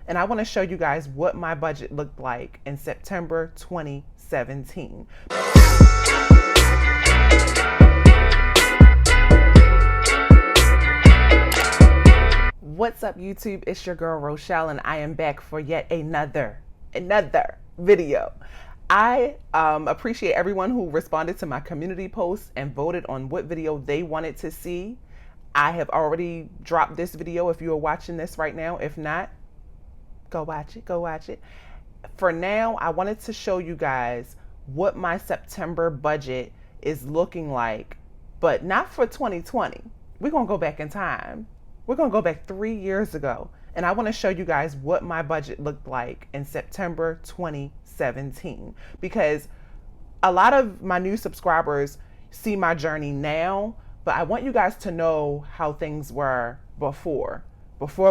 and I want to show you guys what my budget looked like in September 2017. What's up, YouTube? It's your girl Rochelle, and I am back for yet another video. I appreciate everyone who responded to my community post and voted on what video they wanted to see. I have already dropped this video if you are watching this right now. If not, go watch it. For now, I wanted to show you guys what my September budget is looking like, but not for 2020. We're going to go back in time. We're going to go back 3 years ago, and I want to show you guys what my budget looked like in September 2017, because a lot of my new subscribers see my journey now, but I want you guys to know how things were before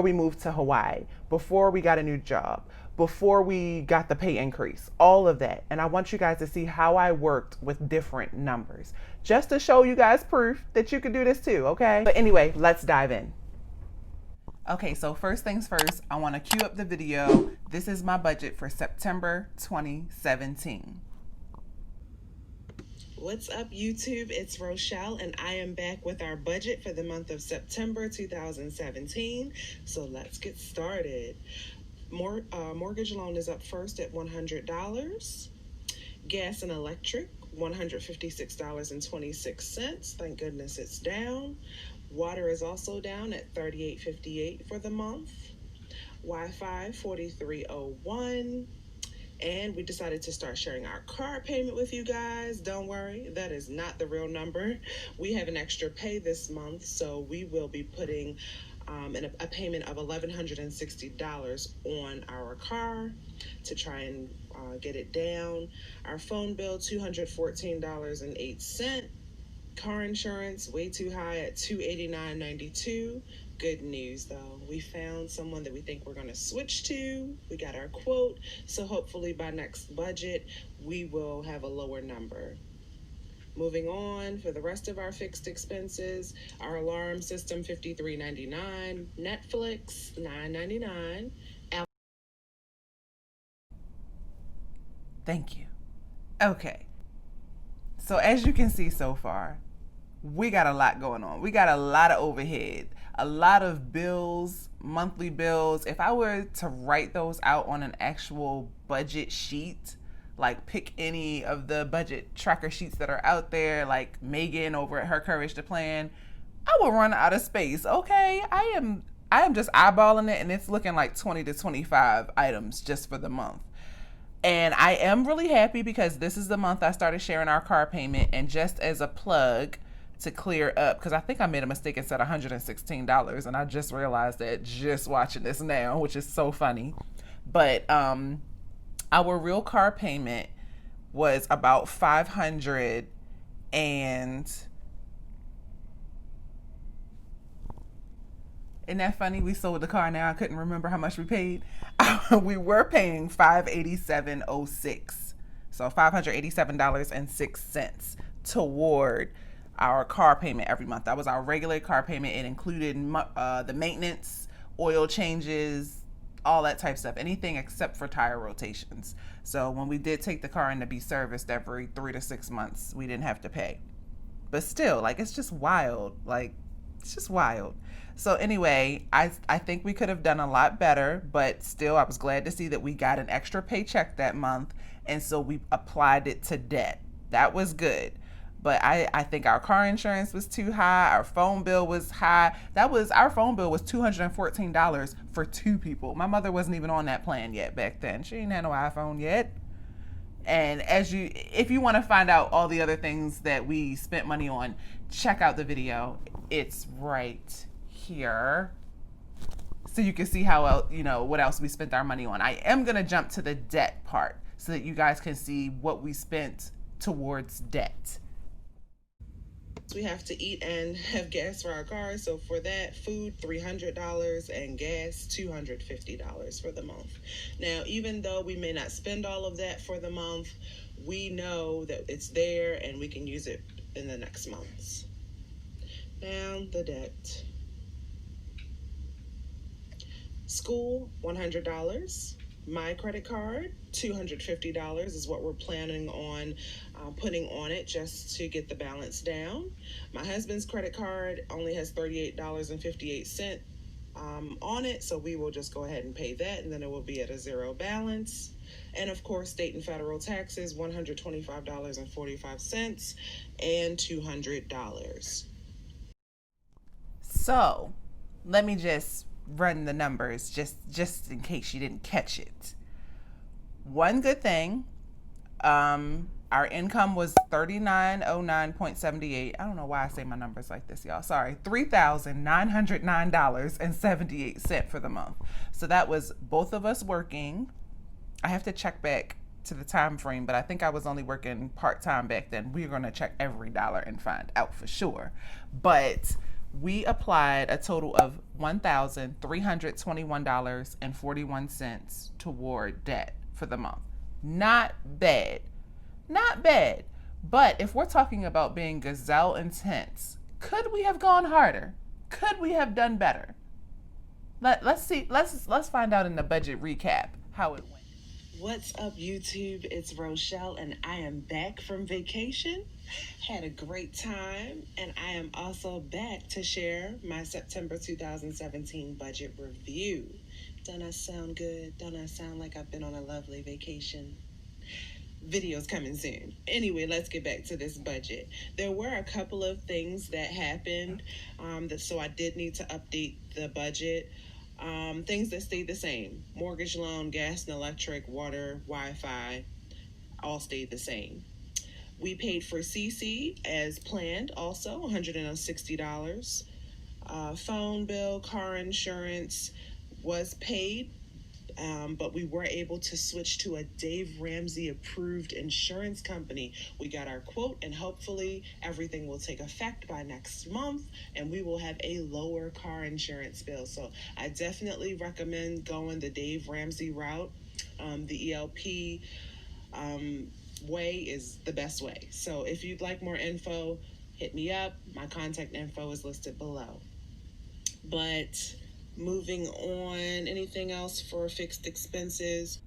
we moved to Hawaii, before we got a new job, before we got the pay increase, all of that. And I want you guys to see how I worked with different numbers, just to show you guys proof that you can do this too, okay? But anyway, let's dive in. Okay, so first things first, I want to cue up the video. This is my budget for September 2017. What's up, YouTube? It's Rochelle, and I am back with our budget for the month of September 2017. So let's get started. Mortgage loan is up first at $100. Gas and electric, $156.26. Thank goodness it's down. Water is also down at $38.58 for the month. Wi-Fi, $43.01. And we decided to start sharing our car payment with you guys. Don't worry, that is not the real number. We have an extra pay this month, so we will be putting a payment of $1,160 on our car to try and get it down. Our phone bill, $214.08. Car insurance, way too high at $289.92. Good news though, we found someone that we think we're going to switch to. We got our quote, so hopefully by next budget we will have a lower number. Moving on, for the rest of our fixed expenses, our alarm system $53.99, Netflix $9.99. Thank you. Okay, so as you can see so far, we got a lot going on. We got a lot of overhead, a lot of bills, monthly bills. If I were to write those out on an actual budget sheet, like pick any of the budget tracker sheets that are out there, like Megan over at Her Courage to Plan, I will run out of space. Okay, I am just eyeballing it, and it's looking like 20 to 25 items just for the month. And I am really happy because this is the month I started sharing our car payment. And just as a plug to clear up, because I think I made a mistake and said $116, and I just realized that just watching this now, which is so funny. But our real car payment was about $500, and isn't that funny? We sold the car now. I couldn't remember how much we paid. We were paying $587.06, so $587.06 toward our car payment every month. That was our regular car payment. It included the maintenance, oil changes, all that type of stuff, anything except for tire rotations. So when we did take the car in to be serviced every 3 to 6 months, we didn't have to pay. But still, like, it's just wild. Like, it's just wild. So anyway, I think we could have done a lot better, but still I was glad to see that we got an extra paycheck that month, and so we applied it to debt. That was good. But I think our car insurance was too high. Our phone bill was high. Our phone bill was $214 for 2 people. My mother wasn't even on that plan yet back then. She didn't have no iPhone yet. And if you want to find out all the other things that we spent money on, check out the video. It's right here, so you can see how else, what else we spent our money on. I am gonna jump to the debt part so that you guys can see what we spent towards debt. We have to eat and have gas for our cars. So for that, food $300 and gas $250 for the month. Now, even though we may not spend all of that for the month, we know that it's there and we can use it in the next months. Now, the debt. School, $100. My credit card, $250 is what we're planning on putting on it just to get the balance down. My husband's credit card only has $38.58 on it, so we will just go ahead and pay that, and then it will be at a zero balance. And of course, state and federal taxes, $125.45 and $200. So let me just run the numbers just in case you didn't catch it. One good thing, our income was $3909.78. I don't know why I say my numbers like this, y'all. Sorry. $3,909.78 for the month. So that was both of us working. I have to check back to the time frame, but I think I was only working part-time back then. We're going to check EveryDollar and find out for sure. But we applied a total of $1,321.41 toward debt for the month. Not bad. Not bad. But if we're talking about being gazelle intense, could we have gone harder? Could we have done better? Let's see. Let's find out in the budget recap how it went. What's up, YouTube? It's Rochelle, and I am back from vacation. Had a great time, and I am also back to share my September 2017 budget review. Don't I sound good? Don't I sound like I've been on a lovely vacation? Videos coming soon. Anyway, let's get back to this budget. There were a couple of things that happened, so I did need to update the budget. Things that stayed the same: mortgage loan, gas and electric, water, Wi-Fi, all stayed the same. We paid for CC as planned, also $160. Phone bill, car insurance was paid, but we were able to switch to a Dave Ramsey approved insurance company. We got our quote, and hopefully everything will take effect by next month, and we will have a lower car insurance bill. So I definitely recommend going the Dave Ramsey route. The ELP way is the best way. So if you'd like more info, hit me up. My contact info is listed below. But moving on, anything else for fixed expenses?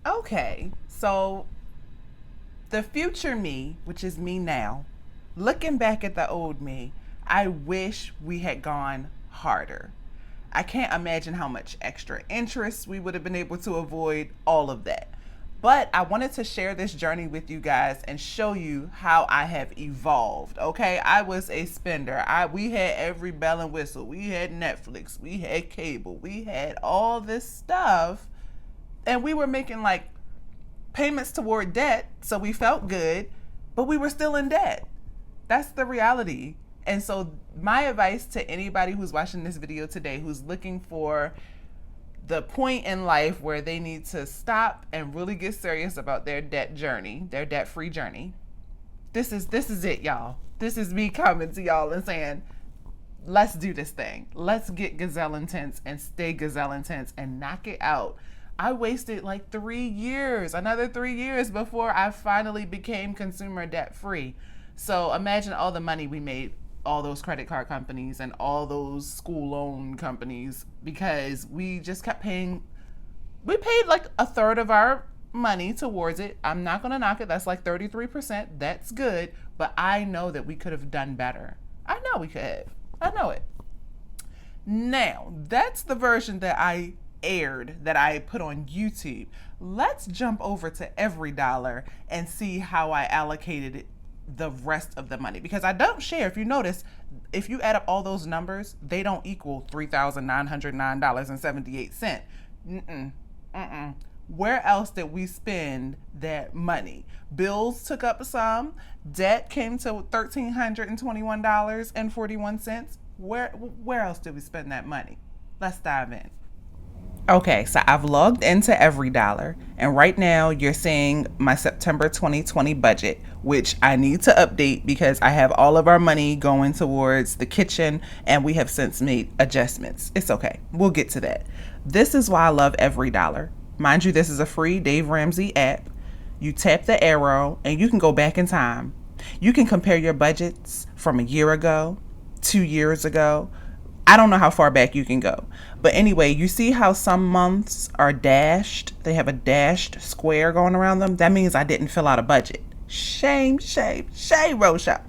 Okay, so the future me, which is me now, looking back at the old me, I wish we had gone harder. I can't imagine how much extra interest we would have been able to avoid, all of that. But I wanted to share this journey with you guys and show you how I have evolved, okay? I was a spender. We had every bell and whistle. We had Netflix. We had cable. We had all this stuff. And we were making like payments toward debt, so we felt good, but we were still in debt. That's the reality. And so my advice to anybody who's watching this video today who's looking for the point in life where they need to stop and really get serious about their debt journey, their debt-free journey. This is it, y'all. This is me coming to y'all and saying, let's do this thing. Let's get gazelle intense and stay gazelle intense and knock it out. I wasted like 3 years, another 3 years before I finally became consumer debt-free. So imagine all the money we made, all those credit card companies and all those school loan companies, because we just kept paying. We paid like a third of our money towards it. I'm not going to knock it. That's like 33%. That's good. But I know that we could have done better. I know we could have. I know it. Now, that's the version that I aired, that I put on YouTube. Let's jump over to EveryDollar and see how I allocated it, the rest of the money, because I don't share. If you notice, if you add up all those numbers, they don't equal $3,909.78. Where else did we spend that money? Bills took up some. Debt came to $1,321.41. Where else did we spend that money? Let's dive in. Okay, so I've logged into EveryDollar, and right now you're seeing my September 2020 budget, which I need to update because I have all of our money going towards the kitchen, and we have since made adjustments. It's okay. We'll get to that. This is why I love EveryDollar. Mind you, this is a free Dave Ramsey app. You tap the arrow, and you can go back in time. You can compare your budgets from a year ago, 2 years ago, I don't know how far back you can go. But anyway, you see how some months are dashed? They have a dashed square going around them. That means I didn't fill out a budget. Shame, shame, shame, Rochelle.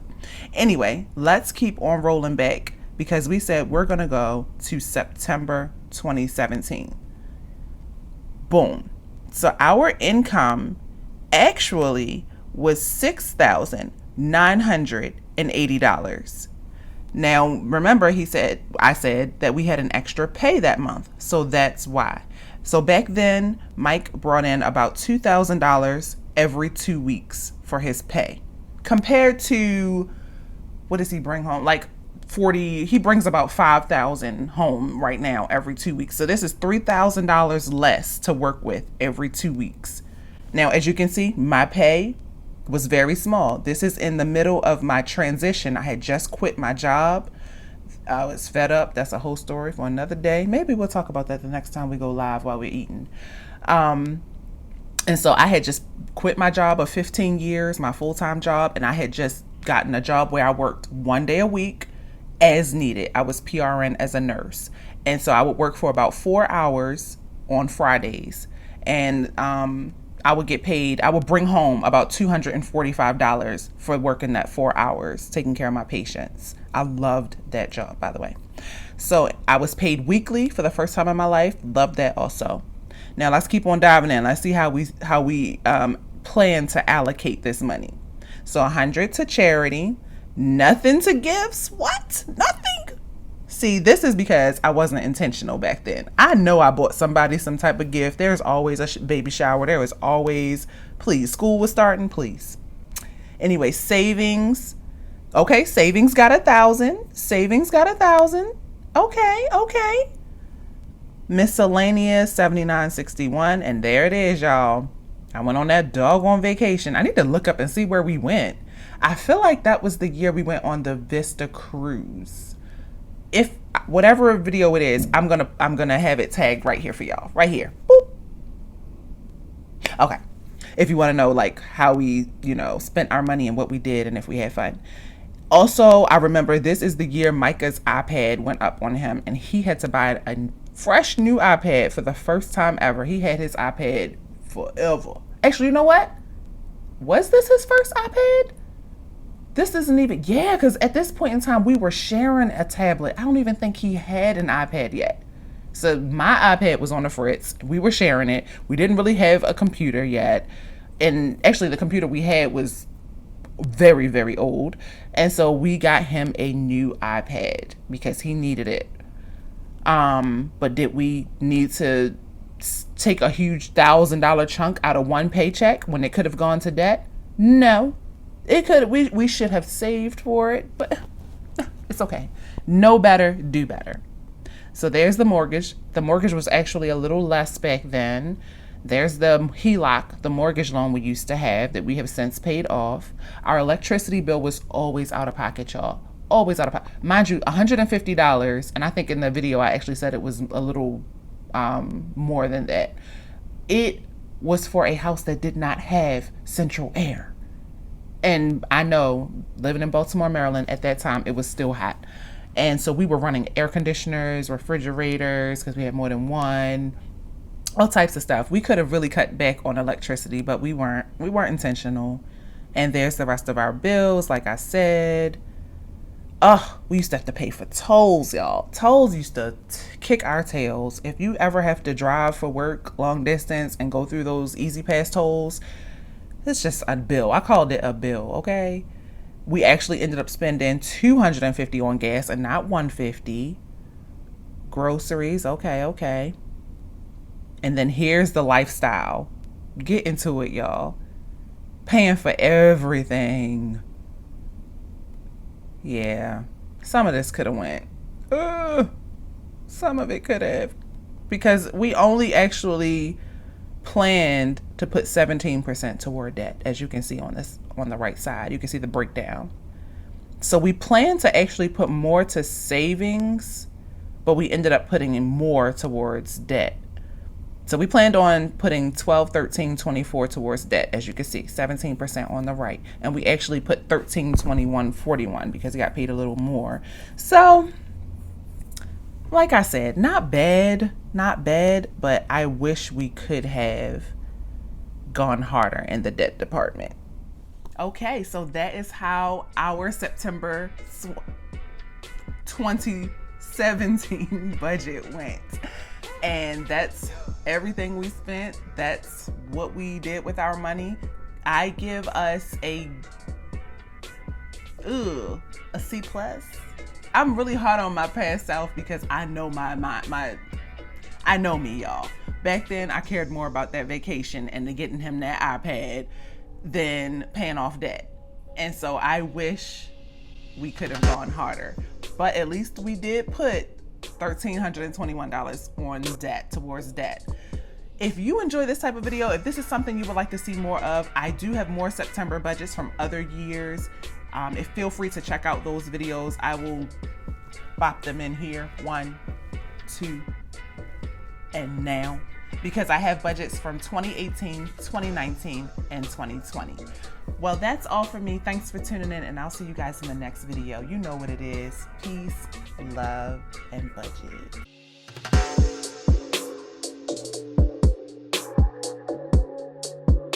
Anyway, let's keep on rolling back because we said we're going to go to September 2017. Boom. So our income actually was $6,980. Now, remember, I said that we had an extra pay that month. So that's why. So back then, Mike brought in about $2,000 every 2 weeks for his pay. Compared to, what does he bring home? Like 40, he brings about 5,000 home right now every 2 weeks. So this is $3,000 less to work with every 2 weeks. Now, as you can see, my pay was very small. This is in the middle of my transition. I had just quit my job. I was fed up. That's a whole story for another day. Maybe we'll talk about that the next time we go live while we're eating. And so I had just quit my job of 15 years, my full-time job, and I had just gotten a job where I worked 1 day a week as needed. I was PRN as a nurse. And so I would work for about 4 hours on Fridays. And I would get paid. I would bring home about $245 for working that 4 hours, taking care of my patients. I loved that job, by the way. So I was paid weekly for the first time in my life. Loved that also. Now let's keep on diving in. Let's see how we plan to allocate this money. So 100 to charity, nothing to gifts. What? Nothing? See, this is because I wasn't intentional back then. I know I bought somebody some type of gift. There's always a baby shower. There was always, please, school was starting, please. Anyway, savings. Okay, savings got 1,000. Savings got 1,000. Okay. Miscellaneous, $79.61. And there it is, y'all. I went on that doggone vacation. I need to look up and see where we went. I feel like that was the year we went on the Vista cruise. If whatever video it is, I'm gonna have it tagged right here for y'all. Right here. Boop. Okay. If you want to know like how we, spent our money and what we did and if we had fun. Also, I remember this is the year Micah's iPad went up on him and he had to buy a fresh new iPad for the first time ever. He had his iPad forever. Actually, you know what? Was this his first iPad? This isn't even, because at this point in time, we were sharing a tablet. I don't even think he had an iPad yet. So my iPad was on the fritz. We were sharing it. We didn't really have a computer yet. And actually, the computer we had was very, very old. And so we got him a new iPad because he needed it. But did we need to take a huge $1,000 chunk out of one paycheck when it could have gone to debt? No. It could. We should have saved for it, but it's okay. Know better, do better. So there's the mortgage. The mortgage was actually a little less back then. There's the HELOC, the mortgage loan we used to have that we have since paid off. Our electricity bill was always out of pocket, y'all. Always out of pocket. Mind you, $150, and I think in the video I actually said it was a little more than that. It was for a house that did not have central air. And I know, living in Baltimore, Maryland, at that time, it was still hot. And so we were running air conditioners, refrigerators, because we had more than one, all types of stuff. We could have really cut back on electricity, but we weren't intentional. And there's the rest of our bills, like I said. We used to have to pay for tolls, y'all. Tolls used to kick our tails. If you ever have to drive for work, long distance, and go through those Easy Pass tolls, it's just a bill. I called it a bill, okay? We actually ended up spending $250 on gas and not $150. Groceries, okay. And then here's the lifestyle. Get into it, y'all. Paying for everything. Yeah. Some of this could have went. Some of it could have. Because we only actually planned to put 17% toward debt, as you can see on the right side. You can see the breakdown. So we planned to actually put more to savings, but we ended up putting in more towards debt. So we planned on putting 12, 13, 24 towards debt, as you can see, 17% on the right. And we actually put 13, 21, 41 because we got paid a little more. So like I said, not bad, but I wish we could have gone harder in the debt department. Okay, so that is how our September 2017 budget went. And that's everything we spent. That's what we did with our money. I give us a C+. I'm really hard on my past self because I know I know me, y'all. Back then, I cared more about that vacation and getting him that iPad than paying off debt. And so I wish we could have gone harder. But at least we did put $1,321 on debt, towards debt. If you enjoy this type of video, if this is something you would like to see more of, I do have more September budgets from other years. Feel free to check out those videos. I will pop them in here, 1, 2, and now, because I have budgets from 2018, 2019, and 2020. Well, that's all for me. Thanks for tuning in, and I'll see you guys in the next video. You know what it is. Peace, love, and budget.